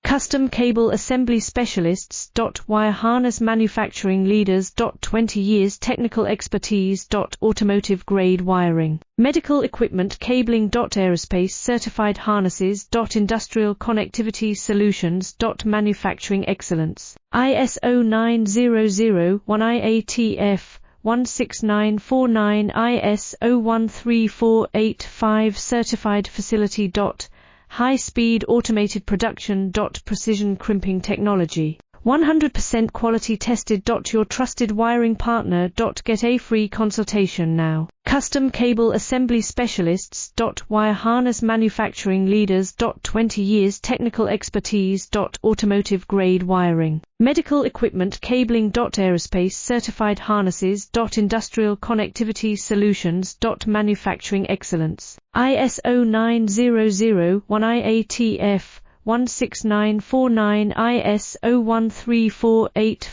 Custom cable assembly specialists. Wire harness manufacturing leaders. 20 years technical expertise. Automotive grade wiring. Medical equipment cabling. Aerospace certified harnesses. Industrial connectivity solutions. Manufacturing excellence. ISO 9001 IATF 16949 ISO 13485 certified facility. High-speed automated production. Precision crimping technology. 100% quality tested. Your trusted wiring partner. Get a free consultation now. Custom cable assembly specialists. Wire harness manufacturing leaders. 20 years technical expertise. Automotive grade wiring. Medical equipment cabling. Aerospace certified harnesses. Industrial connectivity solutions. Manufacturing excellence. ISO 9001 IATF 16949 ISO 13485